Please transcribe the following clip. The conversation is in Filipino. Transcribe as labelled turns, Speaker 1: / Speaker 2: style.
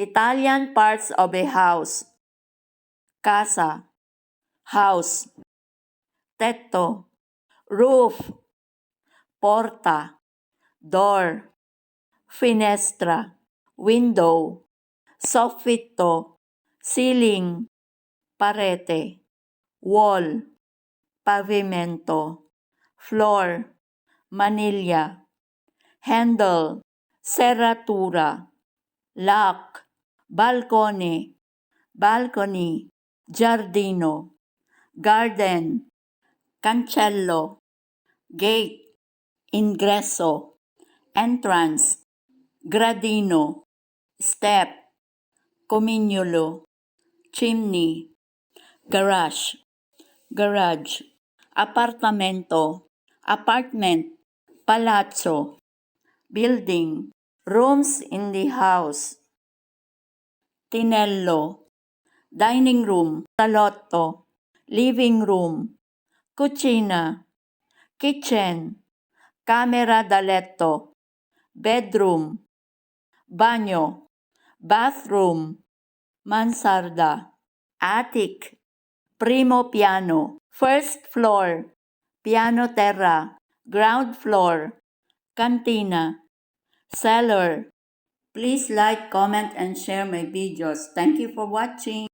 Speaker 1: Italian parts of a house. Casa, house. Tetto, roof. Porta, door. Finestra, window. Soffitto, ceiling. Parete, wall. Pavimento, floor. Manilya. Handle, serratura. Lock, balcony. Balcony, giardino. Garden, cancello. Gate, ingresso. Entrance, gradino. Step, comignolo. Chimney, garage. Garage, apartamento. Apartment, palazzo. Building, rooms in the house. Tinello, dining room. Salotto, living room. Cucina, kitchen. Camera da letto, bedroom. Banyo, bathroom. Mansarda, attic. Primo piano, first floor. Piano terra, ground floor. Cantina, cellar. Please like, comment, and share my videos. Thank you for watching.